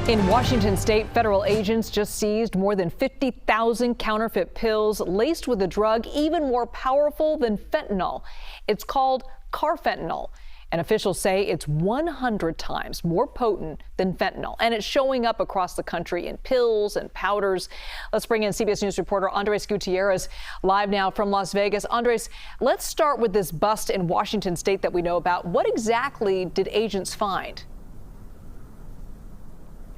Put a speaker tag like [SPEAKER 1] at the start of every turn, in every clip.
[SPEAKER 1] In Washington state, federal agents just seized more than 50,000 counterfeit pills laced with a drug even more powerful than fentanyl. It's called carfentanil, and officials say it's 100 times more potent than fentanyl, and it's showing up across the country in pills and powders. Let's bring in CBS News reporter Andres Gutierrez live now from Las Vegas. Andres, let's start with this bust in Washington state that we know about. What exactly did agents find?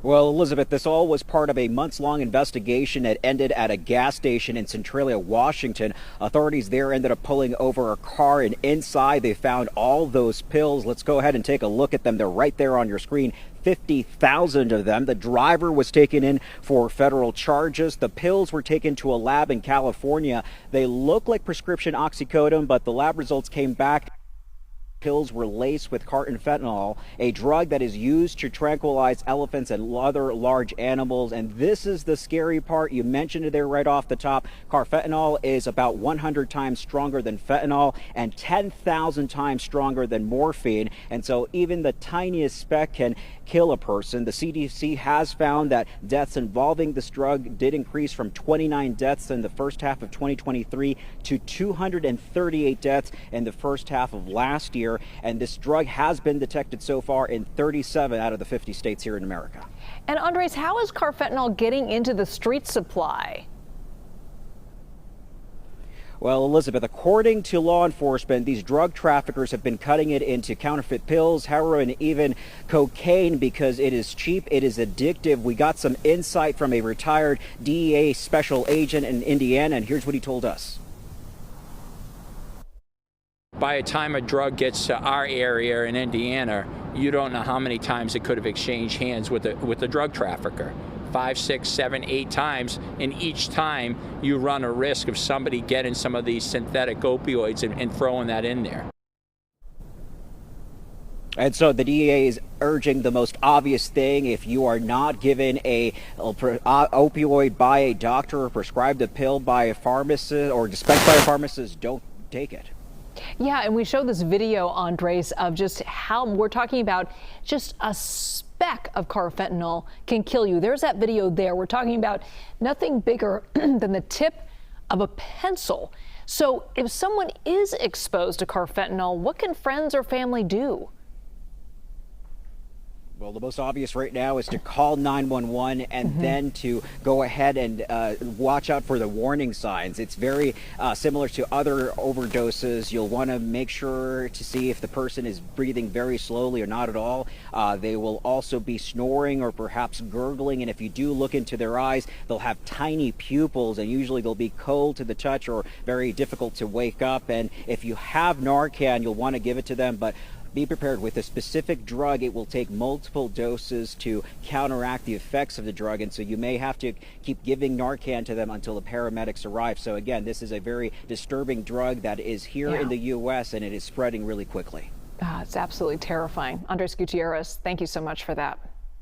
[SPEAKER 2] Well, Elizabeth, this all was part of a months-long investigation that ended at a gas station in Centralia, Washington. Authorities there ended up pulling over a car, and inside they found all those pills. Let's go ahead and take a look at them. They're right there on your screen. 50,000 of them. The driver was taken in for federal charges. The pills were taken to a lab in California. They look like prescription oxycodone, but the lab results came back. Pills were laced with carfentanil, a drug that is used to tranquilize elephants and other large animals. And this is the scary part. You mentioned it there right off the top. Carfentanil is about 100 times stronger than fentanyl and 10,000 times stronger than morphine. And so even the tiniest speck can kill a person. The CDC has found that deaths involving this drug did increase from 29 deaths in the first half of 2023 to 238 deaths in the first half of last year. And this drug has been detected so far in 37 out of the 50 states here in America.
[SPEAKER 1] And Andres, how is carfentanil getting into the street supply?
[SPEAKER 2] Well, Elizabeth, according to law enforcement, these drug traffickers have been cutting it into counterfeit pills, heroin, even cocaine, because it is cheap, it is addictive. We got some insight from a retired DEA special agent in Indiana, and here's what he told us.
[SPEAKER 3] By the time a drug gets to our area in Indiana, you don't know how many times it could have exchanged hands with the drug trafficker. 5, 6, 7, 8 times, and each time you run a risk of somebody getting some of these synthetic opioids and throwing that in there.
[SPEAKER 2] And so the DEA is urging the most obvious thing: if you are not given a opioid by a doctor or prescribed a pill by a pharmacist or dispensed by a pharmacist, don't take it.
[SPEAKER 1] Yeah, and we showed this video, Andres, of just how we're talking about just a speck of carfentanil can kill you. There's that video there. We're talking about nothing bigger than the tip of a pencil. So if someone is exposed to carfentanil, what can friends or family do?
[SPEAKER 2] Well, the most obvious right now is to call 911 and then to go ahead and watch out for the warning signs. It's very similar to other overdoses. You'll want to make sure to see if the person is breathing very slowly or not at all. They will also be snoring or perhaps gurgling. And if you do look into their eyes, they'll have tiny pupils, and usually they'll be cold to the touch or very difficult to wake up. And if you have Narcan, you'll want to give it to them. But be prepared. With a specific drug, it will take multiple doses to counteract the effects of the drug, and so you may have to keep giving Narcan to them until the paramedics arrive. So again, this is a very disturbing drug that is here in the U.S., and it is spreading really quickly.
[SPEAKER 1] It's absolutely terrifying. Andres Gutierrez, thank you so much for that.